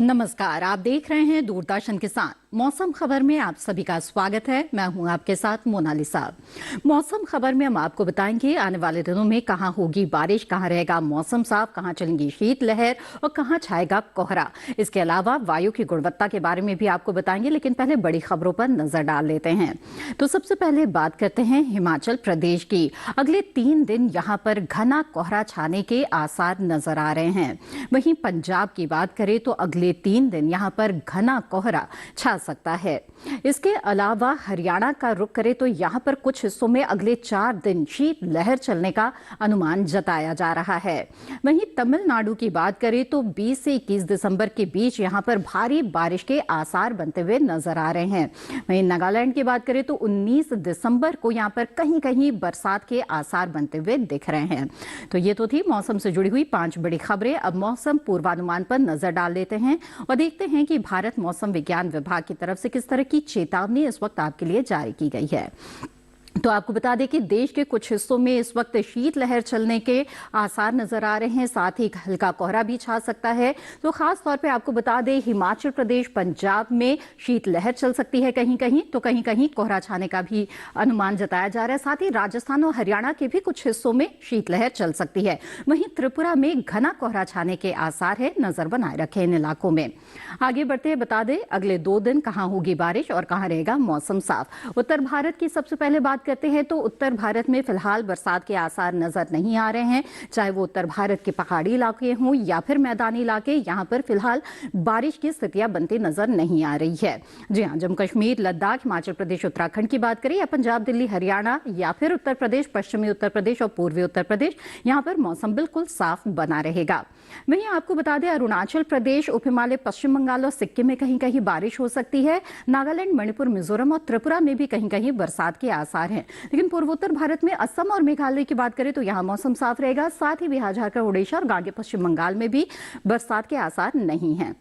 नमस्कार, आप देख रहे हैं दूरदर्शन किसान। मौसम खबर में आप सभी का स्वागत है। मैं हूं आपके साथ मोनालिसा। मौसम खबर में हम आपको बताएंगे आने वाले दिनों में कहां होगी बारिश, कहां रहेगा मौसम साफ, कहां चलेंगी शीतलहर और कहां छाएगा कोहरा। इसके अलावा वायु की गुणवत्ता के बारे में भी आपको बताएंगे, लेकिन पहले बड़ी खबरों पर नजर डाल लेते हैं। तो सबसे पहले बात करते हैं हिमाचल प्रदेश की। अगले 3 दिन यहाँ पर घना कोहरा छाने के आसार नजर आ रहे हैं। वहीं पंजाब की बात करें तो अगले 3 दिन यहाँ पर घना कोहरा छा सकता है। इसके अलावा हरियाणा का रुख करें तो यहाँ पर कुछ हिस्सों में अगले 4 दिन शीत लहर चलने का अनुमान जताया जा रहा है। वहीं तमिलनाडु की बात करें तो 20 से 21 दिसंबर के बीच यहाँ पर भारी बारिश के आसार बनते हुए नजर आ रहे हैं। वहीं नागालैंड की बात करें तो 19 दिसंबर को यहाँ पर कहीं कहीं बरसात के आसार बनते हुए दिख रहे हैं। तो ये तो थी मौसम से जुड़ी हुई 5 बड़ी खबरें। अब मौसम पूर्वानुमान पर नजर डाल लेते हैं और देखते हैं कि भारत मौसम विज्ञान विभाग की तरफ से किस तरह की चेतावनी इस वक्त आपके लिए जारी की गई है। तो आपको बता दें कि देश के कुछ हिस्सों में इस वक्त शीतलहर चलने के आसार नजर आ रहे हैं, साथ ही हल्का कोहरा भी छा सकता है। तो खास तौर पे आपको बता दें हिमाचल प्रदेश, पंजाब में शीतलहर चल सकती है कहीं कहीं, तो कहीं कहीं कोहरा छाने का भी अनुमान जताया जा रहा है। साथ ही राजस्थान और हरियाणा के भी कुछ हिस्सों में शीतलहर चल सकती है। वहीं त्रिपुरा में घना कोहरा छाने के आसार है, नजर बनाए रखें इन इलाकों में। आगे बढ़ते हैं, बता दें अगले 2 दिन कहाँ होगी बारिश और कहाँ रहेगा मौसम साफ। उत्तर भारत की सबसे पहले बात करते हैं तो उत्तर भारत में फिलहाल बरसात के आसार नजर नहीं आ रहे हैं, चाहे वो उत्तर भारत के पहाड़ी इलाके हों या फिर मैदानी इलाके। यहां पर फिलहाल बारिश की स्थितियां बनती नजर नहीं आ रही है। जी हां, जम्मू कश्मीर, लद्दाख, हिमाचल प्रदेश, उत्तराखंड की बात करें या पंजाब, दिल्ली, हरियाणा या फिर उत्तर प्रदेश, पश्चिमी उत्तर प्रदेश और पूर्वी उत्तर प्रदेश, यहां पर मौसम बिल्कुल साफ बना रहेगा। वहीं आपको बता दें अरुणाचल प्रदेश, उप हिमालय, पश्चिम बंगाल और सिक्किम में कहीं कहीं बारिश हो सकती है। नागालैंड, मणिपुर, मिजोरम और त्रिपुरा में भी कहीं कहीं बरसात के आसार हैं। लेकिन पूर्वोत्तर भारत में असम और मेघालय की बात करें तो यहां मौसम साफ रहेगा। साथ ही बिहार, झारखंड, ओडिशा और गांगे पश्चिम बंगाल में भी बरसात के आसार नहीं हैं।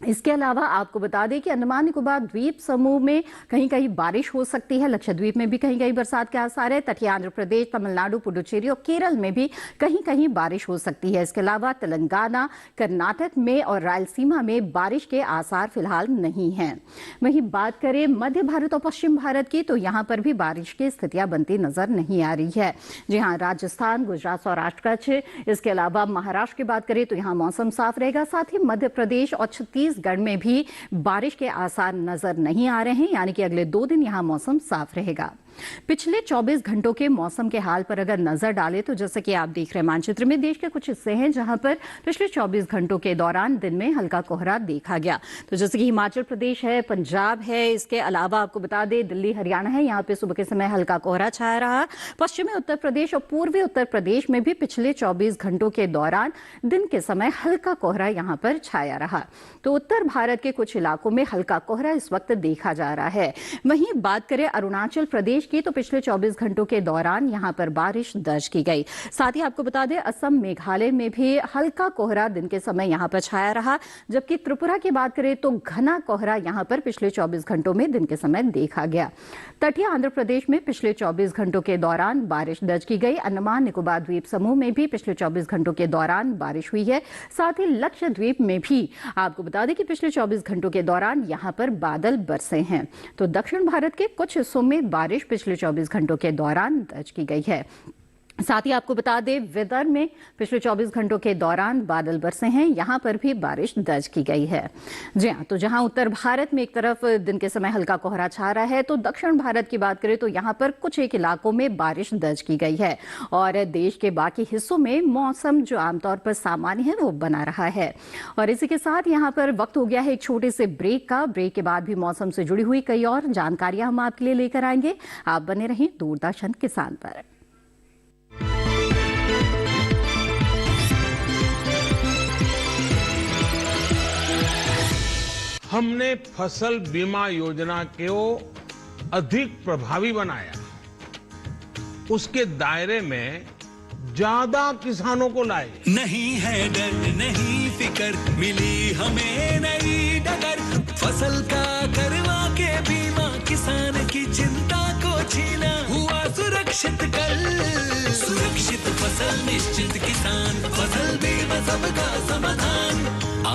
इसके अलावा आपको बता दें कि अंडमान निकोबार द्वीप समूह में कहीं कहीं बारिश हो सकती है। लक्षद्वीप में भी कहीं कहीं बरसात के आसार है। तटीय आंध्र प्रदेश, तमिलनाडु, पुडुचेरी और केरल में भी कहीं कहीं बारिश हो सकती है। इसके अलावा तेलंगाना, कर्नाटक में और रायलसीमा में बारिश के आसार फिलहाल नहीं हैं। वहीं बात करें मध्य भारत और पश्चिम भारत की तो यहाँ पर भी बारिश की स्थितियां बनती नजर नहीं आ रही है। जी हाँ, राजस्थान, गुजरात, सौराष्ट्र, कच्छ, इसके अलावा महाराष्ट्र की बात करें तो यहाँ मौसम साफ रहेगा। साथ ही मध्य प्रदेश और छत्तीसगढ़ में भी बारिश के आसार नजर नहीं आ रहे हैं, यानी कि अगले 2 दिन यहां मौसम साफ रहेगा। पिछले 24 घंटों के मौसम के हाल पर अगर नजर डालें तो जैसे कि आप देख रहे हैं मानचित्र में, देश के कुछ हिस्से हैं जहां पर पिछले 24 घंटों के दौरान दिन में हल्का कोहरा देखा गया। तो जैसे कि हिमाचल प्रदेश है, पंजाब है, इसके अलावा आपको बता दें दिल्ली, हरियाणा है, यहाँ पे सुबह के समय हल्का कोहरा छाया रहा। पश्चिमी उत्तर प्रदेश और पूर्वी उत्तर प्रदेश में भी पिछले 24 घंटों के दौरान दिन के समय हल्का कोहरा यहाँ पर छाया रहा। तो उत्तर भारत के कुछ इलाकों में हल्का कोहरा इस वक्त देखा जा रहा है। वहीं बात करें अरुणाचल प्रदेश की तो पिछले 24 घंटों के दौरान यहां पर बारिश दर्ज की गई। साथ ही आपको बता दें असम, मेघालय में भी हल्का कोहरा दिन के समय यहां पर छाया रहा। जबकि त्रिपुरा की बात करें तो घना कोहरा यहां पर पिछले 24 घंटों में दिन के समय देखा गया। तटीय आंध्र प्रदेश में पिछले 24 घंटों के दौरान बारिश दर्ज की गई। अंडमान निकोबार द्वीप समूह में भी पिछले 24 घंटों के दौरान बारिश हुई है। साथ ही लक्षद्वीप में भी आपको बता दें कि पिछले 24 घंटों के दौरान यहां पर बादल बरसे हैं। तो दक्षिण भारत के कुछ हिस्सों में बारिश पिछले 24 घंटों के दौरान दर्ज की गई है। साथ ही आपको बता दें विदर्भ में पिछले 24 घंटों के दौरान बादल बरसे हैं, यहां पर भी बारिश दर्ज की गई है। जी हां, तो जहां उत्तर भारत में एक तरफ दिन के समय हल्का कोहरा छा रहा है तो दक्षिण भारत की बात करें तो यहां पर कुछ एक इलाकों में बारिश दर्ज की गई है और देश के बाकी हिस्सों में मौसम जो आमतौर पर सामान्य है वो बना रहा है। और इसी के साथ यहां पर वक्त हो गया है एक छोटे से ब्रेक का। ब्रेक के बाद भी मौसम से जुड़ी हुई कई और जानकारियां हम आपके लिए लेकर आएंगे। आप बने रहें दूरदर्शन किसान पर। हमने फसल बीमा योजना को अधिक प्रभावी बनाया, उसके दायरे में ज्यादा किसानों को लाए। नहीं है डर, नहीं फिकर, मिली हमें नई डगर। फसल का करवा के बीमा किसान की चिंता को छीना, हुआ सुरक्षित कल। सुरक्षित फसल निश्चित किसान, फसल बीमा सबका समाधान।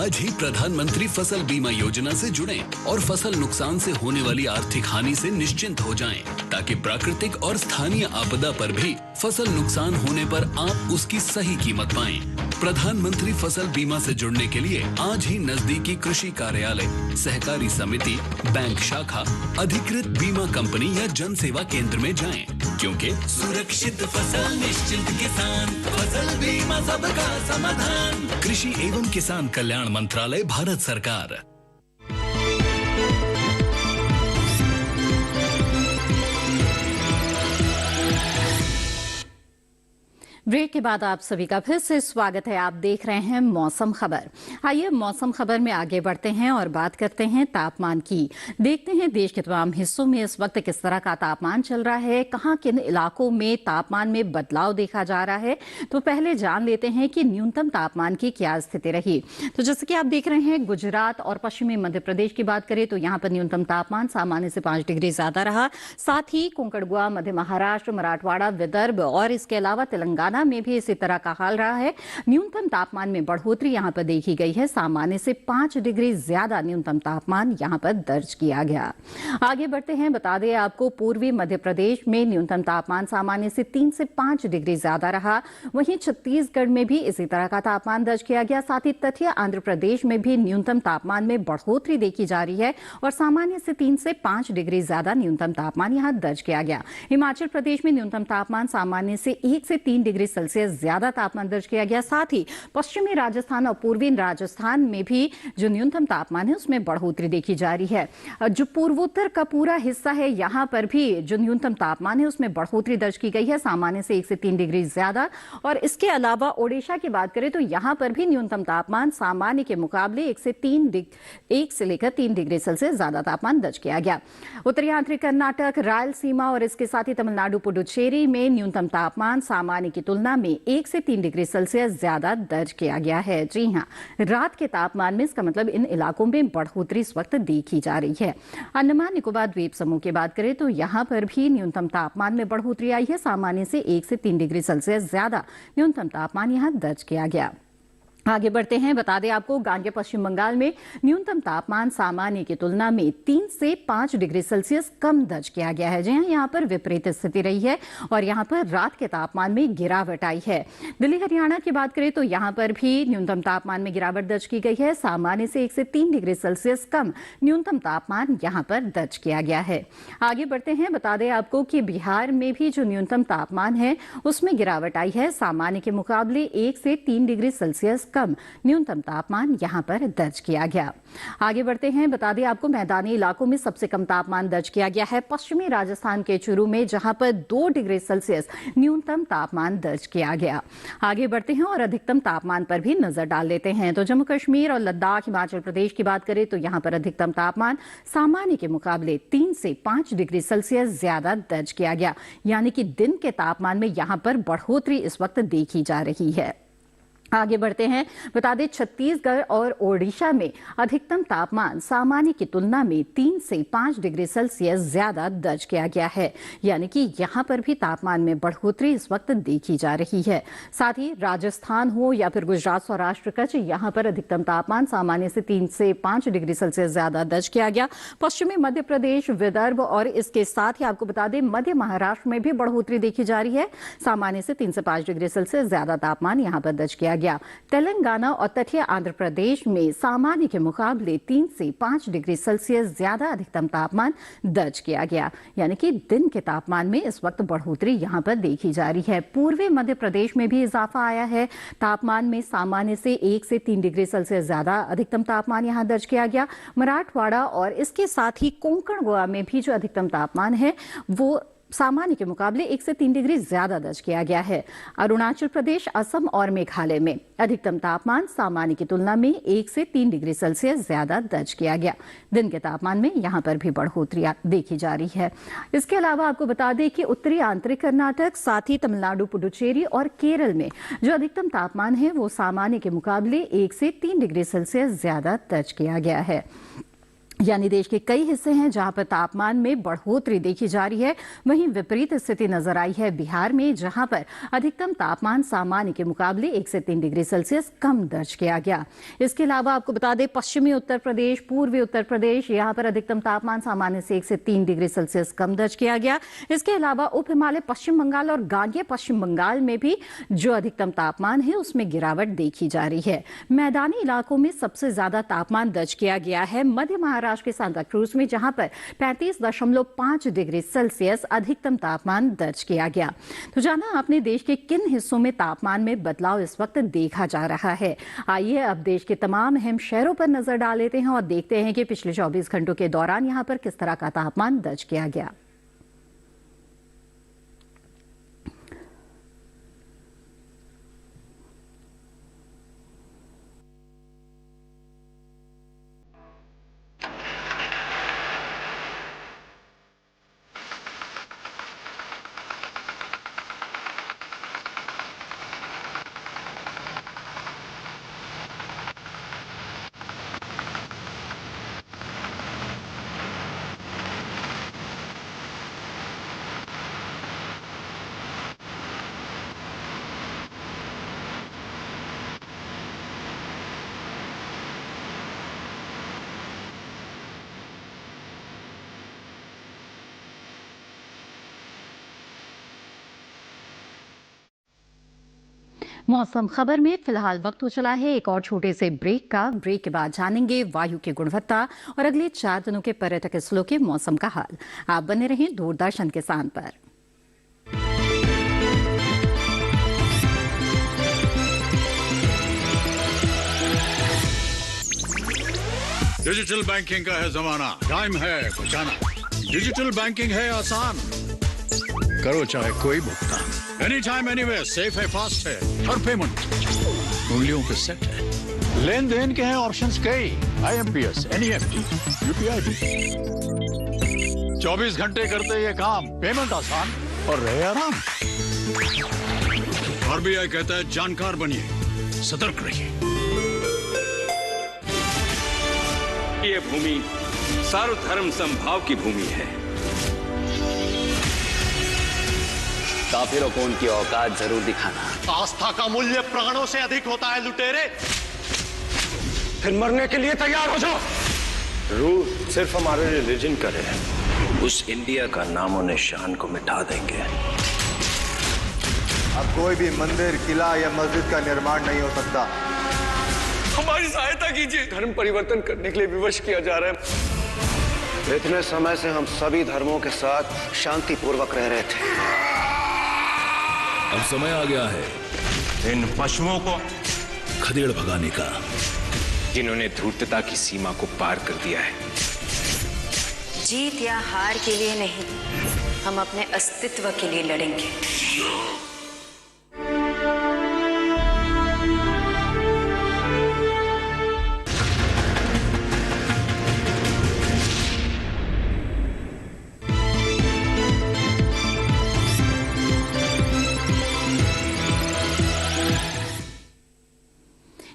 आज ही प्रधानमंत्री फसल बीमा योजना से जुड़ें और फसल नुकसान से होने वाली आर्थिक हानि से निश्चिंत हो जाएं, ताकि प्राकृतिक और स्थानीय आपदा पर भी फसल नुकसान होने पर आप उसकी सही कीमत पाएं। प्रधानमंत्री फसल बीमा से जुड़ने के लिए आज ही नजदीकी कृषि कार्यालय, सहकारी समिति, बैंक शाखा, अधिकृत बीमा कंपनी या जन सेवा केंद्र में जाएं, क्योंकि सुरक्षित फसल निश्चिंत किसान, फसल बीमा सबका समाधान। कृषि एवं किसान कल्याण मंत्रालय, भारत सरकार। ब्रेक के बाद आप सभी का फिर से स्वागत है। आप देख रहे हैं मौसम खबर। आइए मौसम खबर में आगे बढ़ते हैं और बात करते हैं तापमान की। देखते हैं देश के तमाम हिस्सों में इस वक्त किस तरह का तापमान चल रहा है, कहां किन इलाकों में तापमान में बदलाव देखा जा रहा है। तो पहले जान लेते हैं कि न्यूनतम तापमान की क्या स्थिति रही। तो जैसे कि आप देख रहे हैं, गुजरात और पश्चिमी मध्य प्रदेश की बात करें तो यहाँ पर न्यूनतम तापमान सामान्य से 5 डिग्री ज्यादा रहा। साथ ही कोंकण, गोवा, मध्य महाराष्ट्र, मराठवाड़ा, विदर्भ और इसके अलावा तेलंगाना में भी इसी तरह का हाल रहा है। न्यूनतम तापमान में बढ़ोतरी यहां पर देखी गई है। सामान्य से 5 डिग्री ज्यादा न्यूनतम तापमान यहां पर दर्ज किया गया। आगे बढ़ते हैं, बता दें आपको पूर्वी मध्य प्रदेश में न्यूनतम तापमान सामान्य से 3 से 5 डिग्री ज्यादा रहा। वहीं छत्तीसगढ़ में भी इसी तरह का तापमान दर्ज किया गया। साथ ही तटीय आंध्र प्रदेश में भी न्यूनतम तापमान में बढ़ोतरी देखी जा रही है और सामान्य से 3 से 5 डिग्री ज्यादा न्यूनतम तापमान यहां दर्ज किया गया। हिमाचल प्रदेश में न्यूनतम तापमान सामान्य से 1 से 3 डिग्री सेल्सियस ज्यादा तापमान दर्ज किया गया। साथ ही पश्चिमी राजस्थान और पूर्वी राजस्थान में भी जो न्यूनतम तापमान है उसमें बढ़ोतरी देखी जा रही है। जो पूर्वोत्तर का पूरा हिस्सा है, यहां पर भी जो न्यूनतम तापमान है उसमें बढ़ोतरी दर्ज की गई है, सामान्य से 1 से 3 डिग्री ज्यादा। और इसके अलावा ओडिशा की बात करें तो यहां पर भी न्यूनतम तापमान सामान्य के मुकाबले 1 से लेकर 3 डिग्री सेल्सियस ज्यादा तापमान दर्ज किया गया। उत्तरी आंध्र कर्नाटक, रायलसीमा और इसके साथ ही तमिलनाडु, पुडुचेरी में न्यूनतम तापमान सामान्य की तुलना में 1 से 3 डिग्री सेल्सियस ज्यादा दर्ज किया गया है। जी हां, रात के तापमान में इसका मतलब इन इलाकों में बढ़ोतरी इस वक्त देखी जा रही है। अंडमान निकोबार द्वीप समूह की बात करें तो यहां पर भी न्यूनतम तापमान में बढ़ोतरी आई है। सामान्य से 1 से 3 डिग्री सेल्सियस ज्यादा न्यूनतम तापमान यहां दर्ज किया गया। आगे बढ़ते हैं, बता दें आपको गांगे पश्चिम बंगाल में न्यूनतम तापमान सामान्य की तुलना में 3 से 5 डिग्री सेल्सियस कम दर्ज किया गया है। जी हां, यहाँ पर विपरीत स्थिति रही है और यहाँ पर रात के तापमान में गिरावट आई है। दिल्ली हरियाणा की बात करें तो यहाँ पर भी न्यूनतम तापमान में गिरावट दर्ज की गई है। सामान्य से 1 से 3 डिग्री सेल्सियस कम न्यूनतम तापमान यहाँ पर दर्ज किया गया है। आगे बढ़ते हैं, बता दें आपको कि बिहार में भी जो न्यूनतम तापमान है उसमें गिरावट आई है। सामान्य के मुकाबले 1 से 3 डिग्री सेल्सियस कम न्यूनतम तापमान यहां पर दर्ज किया गया। आगे बढ़ते हैं, बता दें आपको मैदानी इलाकों में सबसे कम तापमान दर्ज किया गया है पश्चिमी राजस्थान के चूरू में, जहां पर 2 डिग्री सेल्सियस न्यूनतम तापमान दर्ज किया गया। आगे बढ़ते हैं और अधिकतम तापमान पर भी नजर डाल लेते हैं। तो जम्मू कश्मीर और लद्दाख, हिमाचल प्रदेश की बात करें तो यहां पर अधिकतम तापमान सामान्य के मुकाबले 3 से 5 डिग्री सेल्सियस ज्यादा दर्ज किया गया, यानी कि दिन के तापमान में यहां पर बढ़ोतरी इस वक्त देखी जा रही है। आगे बढ़ते हैं, बता दें छत्तीसगढ़ और ओडिशा में अधिकतम तापमान सामान्य की तुलना में 3 से 5 डिग्री सेल्सियस ज्यादा दर्ज किया गया है, यानी कि यहां पर भी तापमान में बढ़ोतरी इस वक्त देखी जा रही है। साथ ही राजस्थान हो या फिर गुजरात, सौराष्ट्र, कच्छ, यहां पर अधिकतम तापमान सामान्य से 3 से 5 डिग्री सेल्सियस ज्यादा दर्ज किया गया। पश्चिमी मध्य प्रदेश, विदर्भ और इसके साथ ही आपको बता दें मध्य महाराष्ट्र में भी बढ़ोतरी देखी जा रही है। सामान्य से 3 से 5 डिग्री सेल्सियस ज्यादा तापमान यहां पर दर्ज किया गया। तेलंगाना और तटीय आंध्र प्रदेश में सामान्य के मुकाबले 3 से 5 डिग्री सेल्सियस ज्यादा अधिकतम तापमान दर्ज किया गया, यानी कि दिन के तापमान में इस वक्त बढ़ोतरी यहां पर देखी जा रही है। पूर्वी मध्य प्रदेश में भी इजाफा आया है तापमान में, सामान्य से 1 से 3 डिग्री सेल्सियस ज्यादा अधिकतम तापमान यहां दर्ज किया गया। मराठवाड़ा और इसके साथ ही कोंकण, गोवा में भी जो अधिकतम तापमान है वो सामान्य के मुकाबले 1 से 3 डिग्री ज्यादा दर्ज किया गया है। अरुणाचल प्रदेश, असम और मेघालय में अधिकतम तापमान सामान्य की तुलना में 1 से 3 डिग्री सेल्सियस ज्यादा दर्ज किया गया। दिन के तापमान में यहां पर भी बढ़ोतरी देखी जा रही है। इसके अलावा आपको बता दें कि उत्तरी आंतरिक कर्नाटक, साथ ही तमिलनाडु, पुडुचेरी और केरल में जो अधिकतम तापमान है वो सामान्य के मुकाबले 1 से 3 डिग्री सेल्सियस ज्यादा दर्ज किया गया है। यानी देश के कई हिस्से हैं जहां पर तापमान में बढ़ोतरी देखी जा रही है। वहीं विपरीत स्थिति नजर आई है बिहार में, जहां पर अधिकतम तापमान सामान्य के मुकाबले 1 से 3 डिग्री सेल्सियस कम दर्ज किया गया। इसके अलावा आपको बता दें, पश्चिमी उत्तर प्रदेश, पूर्वी उत्तर प्रदेश, यहां पर अधिकतम तापमान सामान्य से 1 से 3 डिग्री सेल्सियस कम दर्ज किया गया। इसके अलावा उप हिमालय पश्चिम बंगाल और गांगेय पश्चिम बंगाल में भी जो अधिकतम तापमान है उसमें गिरावट देखी जा रही है। मैदानी इलाकों में सबसे ज्यादा तापमान दर्ज किया गया है मध्य महाराष्ट्र के सांता क्रूज में, जहां पर 35.5 डिग्री सेल्सियस अधिकतम तापमान दर्ज किया गया। तो जाना आपने देश के किन हिस्सों में तापमान में बदलाव इस वक्त देखा जा रहा है। आइए अब देश के तमाम अहम शहरों पर नजर डाल लेते हैं और देखते हैं कि पिछले 24 घंटों के दौरान यहां पर किस तरह का तापमान दर्ज किया गया। मौसम खबर में फिलहाल वक्त हो चला है एक और छोटे से ब्रेक का। ब्रेक के बाद जानेंगे वायु की गुणवत्ता और अगले 4 दिनों के पर्यटक स्थलों के मौसम का हाल। आप बने रहें दूरदर्शन किसान पर। डिजिटल बैंकिंग का है जमाना, टाइम है बचाना। डिजिटल बैंकिंग है आसान, करो चाहे कोई भुगतान, एनी टाइम एनीवेयर, सेफ है, फास्ट है, हर पेमेंट उंगलियों पे सेट है। लेन देन के हैं ऑप्शंस कई, IMPS, NEFT, UPI भी। 24 घंटे करते ये काम, पेमेंट आसान और रहे आराम। RBI कहता है जानकार बनिए, सतर्क रहिए। ये भूमि सर्वधर्म समभाव की भूमि है। काफिरों को उनकी औकात जरूर दिखाना। आस्था का मूल्य प्राणों से अधिक होता है लुटेरे, फिर मरने के लिए तैयार हो जाओ। रूल सिर्फ हमारे रिलीजन का है, उस इंडिया का नामो निशान को मिटा देंगे। अब कोई भी मंदिर, किला या मस्जिद का निर्माण नहीं हो सकता। हमारी सहायता कीजिए, धर्म परिवर्तन करने के लिए विवश किया जा रहा है। इतने समय से हम सभी धर्मों के साथ शांतिपूर्वक रह रहे थे। अब समय आ गया है इन पशुओं को खदेड़ भगाने का, जिन्होंने धूर्तता की सीमा को पार कर दिया है। जीत या हार के लिए नहीं, हम अपने अस्तित्व के लिए लड़ेंगे।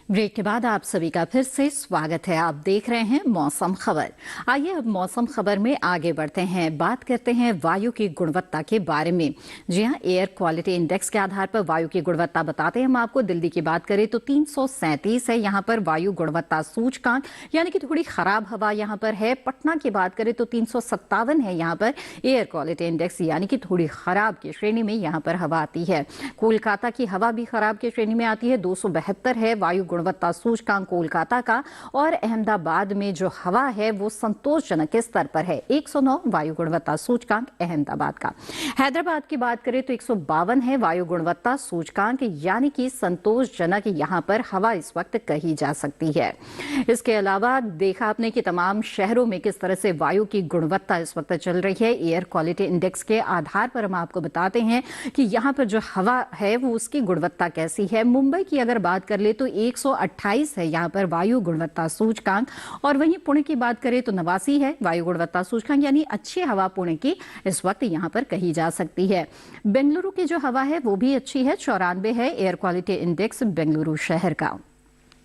ब्रेक के बाद आप सभी का फिर से स्वागत है। आप देख रहे हैं मौसम खबर। आइए अब मौसम खबर में आगे बढ़ते हैं, बात करते हैं वायु की गुणवत्ता के बारे में। जी हां, एयर क्वालिटी इंडेक्स के आधार पर वायु की गुणवत्ता बताते हैं हम आपको। दिल्ली की बात करें तो 337 है यहाँ पर वायु गुणवत्ता सूचकांक, यानी कि थोड़ी खराब हवा यहाँ पर है। पटना की बात करें तो 357 है यहाँ पर एयर क्वालिटी इंडेक्स, यानी कि थोड़ी खराब की श्रेणी में यहाँ पर हवा आती है। कोलकाता की हवा भी खराब की श्रेणी में आती है, 272 है वायु गुणवत्ता सूचकांक कोलकाता का। और अहमदाबाद में जो हवा है वो संतोषजनक के स्तर पर है, 109 वायु गुणवत्ता सूचकांक अहमदाबाद का। हैदराबाद की बात करें तो 152 है वायु गुणवत्ता सूचकांक, यानी कि संतोषजनक यहाँ पर हवा इस वक्त कही जा सकती है। इसके अलावा देखा आपने कि तमाम शहरों में किस तरह से वायु की गुणवत्ता इस वक्त चल रही है। एयर क्वालिटी इंडेक्स के आधार पर हम आपको बताते हैं कि यहाँ पर जो हवा है वो उसकी गुणवत्ता कैसी है। मुंबई की अगर बात कर ले तो 128 है यहाँ पर वायु गुणवत्ता सूचकांक, और वहीं पुणे की बात करें तो 89 है वायु गुणवत्ता सूचकांक, यानी अच्छी हवा पुणे की इस वक्त यहाँ पर कही जा सकती है। बेंगलुरु की जो हवा है वो भी अच्छी है, 94 है एयर क्वालिटी इंडेक्स बेंगलुरु शहर का।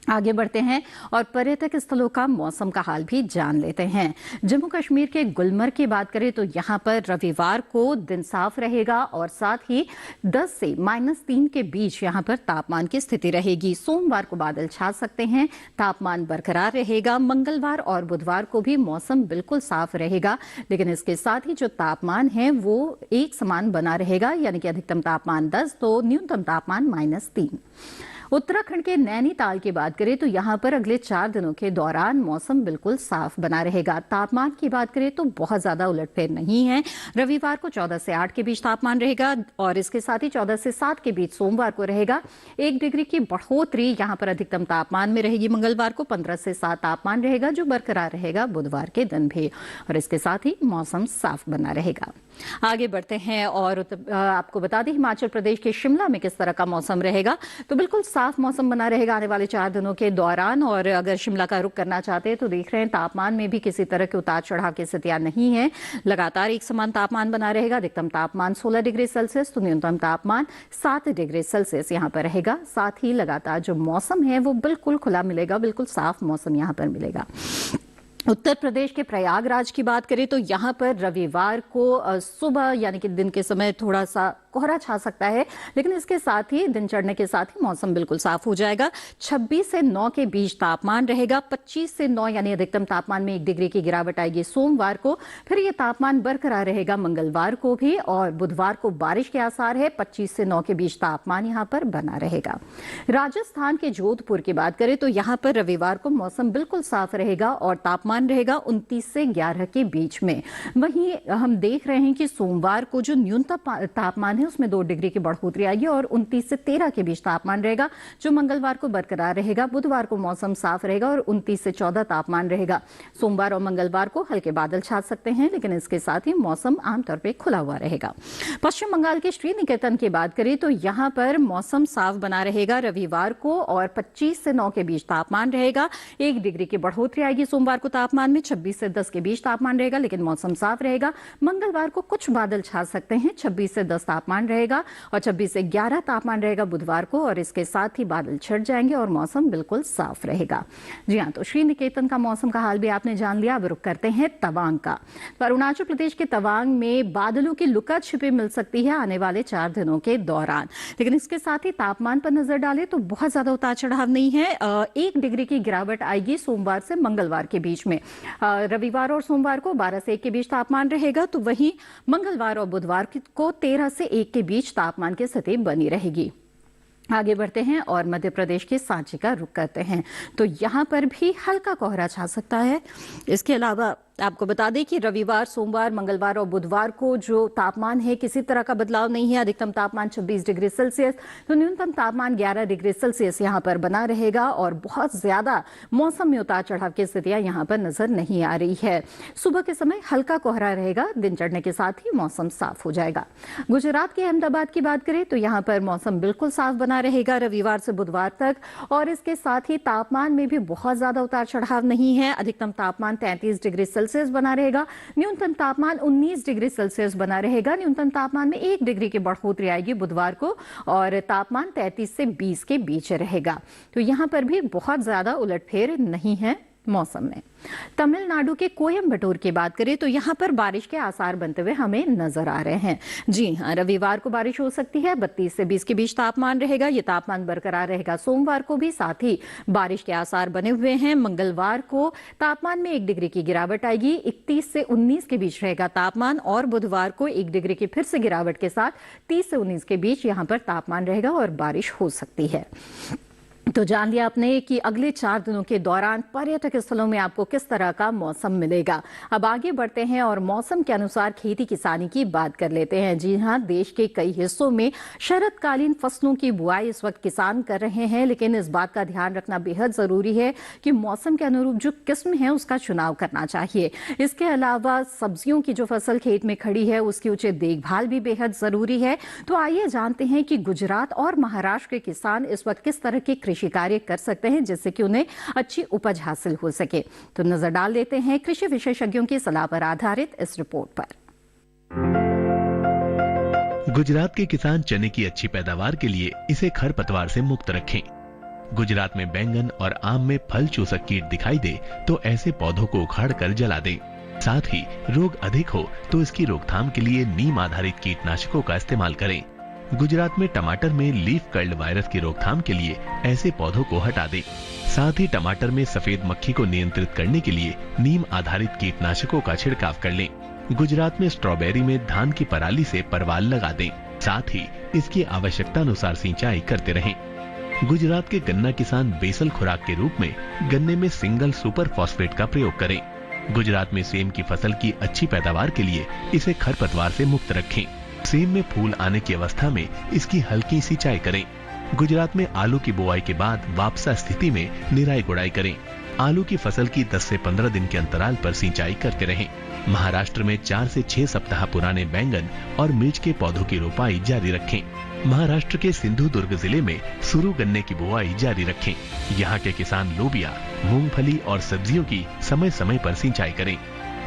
आगे बढ़ते हैं और पर्यटक स्थलों का मौसम का हाल भी जान लेते हैं। जम्मू कश्मीर के गुलमर्ग की बात करें तो यहाँ पर रविवार को दिन साफ रहेगा और साथ ही 10 से -3 के बीच यहाँ पर तापमान की स्थिति रहेगी। सोमवार को बादल छा सकते हैं, तापमान बरकरार रहेगा। मंगलवार और बुधवार को भी मौसम बिल्कुल साफ रहेगा, लेकिन इसके साथ ही जो तापमान है वो एक समान बना रहेगा, यानी कि अधिकतम तापमान 10 तो न्यूनतम तापमान -3। उत्तराखंड के नैनीताल की बात करें तो यहाँ पर अगले 4 दिनों के दौरान मौसम बिल्कुल साफ बना रहेगा। तापमान की बात करें तो बहुत ज्यादा उलटफेर नहीं है। रविवार को 14 से 8 के बीच तापमान रहेगा और इसके साथ ही 14 से 7 के बीच सोमवार को रहेगा। 1 डिग्री की बढ़ोतरी यहाँ पर अधिकतम तापमान में रहेगी। मंगलवार को 15 से 7 तापमान रहेगा, जो बरकरार रहेगा बुधवार के दिन भी, और इसके साथ ही मौसम साफ बना रहेगा। आगे बढ़ते हैं और आपको बता दें हिमाचल प्रदेश के शिमला में किस तरह का मौसम रहेगा। तो बिल्कुल साफ मौसम बना रहेगा आने वाले 4 दिनों के दौरान। और अगर शिमला का रुख करना चाहते हैं तो देख रहे हैं तापमान में भी किसी तरह के उतार चढ़ाव की स्थितियां नहीं है। लगातार एक समान तापमान बना रहेगा। अधिकतम तापमान 16 डिग्री सेल्सियस तो न्यूनतम तापमान 7 डिग्री सेल्सियस यहाँ पर रहेगा। साथ ही लगातार जो मौसम है वो बिल्कुल खुला मिलेगा, बिल्कुल साफ मौसम यहाँ पर मिलेगा। उत्तर प्रदेश के प्रयागराज की बात करें तो यहाँ पर रविवार को सुबह यानी कि दिन के समय थोड़ा सा कोहरा छा सकता है, लेकिन इसके साथ ही दिन चढ़ने के साथ ही मौसम बिल्कुल साफ हो जाएगा। 26 से 9 के बीच तापमान रहेगा। 25 से 9 यानी अधिकतम तापमान में 1 डिग्री की गिरावट आएगी सोमवार को। फिर ये तापमान बरकरार रहेगा मंगलवार को भी, और बुधवार को बारिश के आसार है। 25 से 9 के बीच तापमान यहाँ पर बना रहेगा। राजस्थान के जोधपुर की बात करें तो यहाँ पर रविवार को मौसम बिल्कुल साफ रहेगा और तापमान रहेगा 29 से 11 के बीच में। वहीं हम देख रहे हैं कि सोमवार को जो न्यूनतम तापमान है उसमें 2 डिग्री की बढ़ोतरी आएगी और 29 से 13 के बीच तापमान रहेगा, जो मंगलवार को बरकरार रहेगा। बुधवार को मौसम साफ रहेगा और 29 से 14 तापमान रहेगा। सोमवार और मंगलवार को हल्के बादल छा सकते हैं, लेकिन इसके साथ ही मौसम आमतौर पर खुला हुआ रहेगा। पश्चिम बंगाल के श्रीनिकेतन की बात करें तो यहाँ पर मौसम साफ बना रहेगा रविवार को और 25 से 9 के बीच तापमान रहेगा। 1 डिग्री की बढ़ोतरी आएगी सोमवार को तापमान में। 26 से 10 के बीच तापमान रहेगा, लेकिन मौसम साफ रहेगा। मंगलवार को कुछ बादल छा सकते हैं। 26 से 10 तापमान रहेगा और 26 से 11 तापमान रहेगा बुधवार को, और इसके साथ ही बादल छट जाएंगे और मौसम बिल्कुल साफ रहेगा। जी हाँ, तो श्रीनिकेतन का मौसम का हाल भी आपने जान लिया। अब रुक करते हैं तवांग का। तो अरुणाचल प्रदेश के तवांग में बादलों की लुका छिपी मिल सकती है आने वाले 4 दिनों के दौरान, लेकिन इसके साथ ही तापमान पर नजर डालें तो बहुत ज्यादा उतार चढ़ाव नहीं है। 1 डिग्री की गिरावट आएगी सोमवार से मंगलवार के बीच में। रविवार और सोमवार को 12 से 1 के बीच तापमान रहेगा, तो वहीं मंगलवार और बुधवार को 13 से 1 के बीच तापमान की स्थिति बनी रहेगी। आगे बढ़ते हैं और मध्य प्रदेश के सांची का रुख करते हैं। तो यहाँ पर भी हल्का कोहरा छा सकता है। इसके अलावा आपको बता दें कि रविवार, सोमवार, मंगलवार और बुधवार को जो तापमान है किसी तरह का बदलाव नहीं है। अधिकतम तापमान 26 डिग्री सेल्सियस तो न्यूनतम तापमान 11 डिग्री सेल्सियस यहाँ पर बना रहेगा और बहुत ज्यादा मौसम में उतार चढ़ाव की स्थितियां यहाँ पर नजर नहीं आ रही है। सुबह के समय हल्का कोहरा रहेगा, दिन चढ़ने के साथ ही मौसम साफ हो जाएगा। गुजरात के अहमदाबाद की बात करें तो यहाँ पर मौसम बिल्कुल साफ बना रहेगा रविवार से बुधवार तक, और इसके साथ ही तापमान में भी बहुत ज्यादा उतार चढ़ाव नहीं है। अधिकतम तापमान 33 डिग्री सेल्सियस बना रहेगा, न्यूनतम तापमान 19 डिग्री सेल्सियस बना रहेगा। न्यूनतम तापमान में 1 डिग्री की बढ़ोतरी आएगी बुधवार को और तापमान 33 से 20 के बीच रहेगा। तो यहाँ पर भी बहुत ज्यादा उलटफेर नहीं है मौसम में। तमिलनाडु के कोयम्बटूर की बात करें तो यहाँ पर बारिश के आसार बनते हुए हमें नजर आ रहे हैं। जी हाँ, रविवार को बारिश हो सकती है। 32 से 20 के बीच तापमान रहेगा। ये तापमान बरकरार रहेगा सोमवार को भी, साथ ही बारिश के आसार बने हुए हैं। मंगलवार को तापमान में 1 डिग्री की गिरावट आएगी। 31 से 19 के बीच रहेगा तापमान, और बुधवार को 1 डिग्री की फिर से गिरावट के साथ 30 से 19 के बीच यहाँ पर तापमान रहेगा और बारिश हो सकती है। तो जान लिया आपने कि अगले 4 दिनों के दौरान पर्यटक स्थलों में आपको किस तरह का मौसम मिलेगा। अब आगे बढ़ते हैं और मौसम के अनुसार खेती किसानी की बात कर लेते हैं। जी हाँ, देश के कई हिस्सों में शरदकालीन फसलों की बुआई इस वक्त किसान कर रहे हैं, लेकिन इस बात का ध्यान रखना बेहद जरूरी है कि मौसम के अनुरूप जो किस्म है उसका चुनाव करना चाहिए। इसके अलावा सब्जियों की जो फसल खेत में खड़ी है उसकी उचित देखभाल भी बेहद जरूरी है। तो आइए जानते हैं कि गुजरात और महाराष्ट्र के किसान इस वक्त किस तरह के कृषि कार्य कर सकते हैं जिससे कि उन्हें अच्छी उपज हासिल हो सके। तो नजर डाल लेते हैं कृषि विशेषज्ञों की सलाह पर आधारित इस रिपोर्ट पर। गुजरात के किसान चने की अच्छी पैदावार के लिए इसे खरपतवार से मुक्त रखें। गुजरात में बैंगन और आम में फल चूसक कीट दिखाई दे तो ऐसे पौधों को उखाड़ कर जला दें। साथ ही रोग अधिक हो तो इसकी रोकथाम के लिए नीम आधारित कीटनाशकों का इस्तेमाल करें। गुजरात में टमाटर में लीफ कर्ल वायरस की रोकथाम के लिए ऐसे पौधों को हटा दें। साथ ही टमाटर में सफेद मक्खी को नियंत्रित करने के लिए नीम आधारित कीटनाशकों का छिड़काव कर लें। गुजरात में स्ट्रॉबेरी में धान की पराली से परवाल लगा दें। साथ ही इसकी आवश्यकता अनुसार सिंचाई करते रहें। गुजरात के गन्ना किसान बेसल खुराक के रूप में गन्ने में सिंगल सुपर फॉस्फेट का प्रयोग करें। गुजरात में सेम की फसल की अच्छी पैदावार के लिए इसे खरपतवार से मुक्त रखें। सेम में फूल आने की अवस्था में इसकी हल्की सिंचाई करें। गुजरात में आलू की बुआई के बाद वापसा स्थिति में निराई गुड़ाई करें। आलू की फसल की 10 से 15 दिन के अंतराल पर सिंचाई करते रहें। महाराष्ट्र में 4 से 6 सप्ताह पुराने बैंगन और मिर्च के पौधों की रोपाई जारी रखें। महाराष्ट्र के सिंधुदुर्ग जिले में सुरु गन्ने की बुआई जारी रखें। यहाँ के किसान लोबिया, मूंगफली और सब्जियों की समय समय पर सिंचाई करें।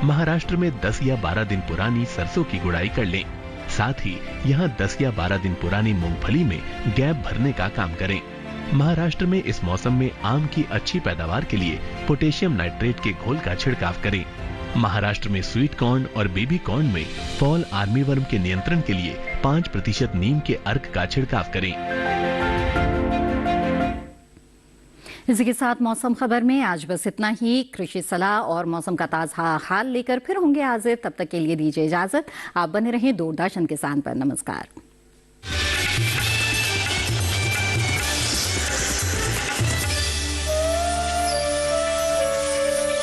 महाराष्ट्र में 10 या 12 दिन पुरानी सरसों की गुड़ाई कर लें। साथ ही यहाँ 10 या 12 दिन पुरानी मूंगफली में गैप भरने का काम करें। महाराष्ट्र में इस मौसम में आम की अच्छी पैदावार के लिए पोटेशियम नाइट्रेट के घोल का छिड़काव करें। महाराष्ट्र में स्वीट कॉर्न और बेबी कॉर्न में फॉल आर्मीवर्म के नियंत्रण के लिए 5% नीम के अर्क का छिड़काव करें। इसी के साथ मौसम खबर में आज बस इतना ही। कृषि सलाह और मौसम का ताजा हाल लेकर फिर होंगे हाजिर। तब तक के लिए दीजिए इजाजत। आप बने रहें दूरदर्शन किसान पर। नमस्कार।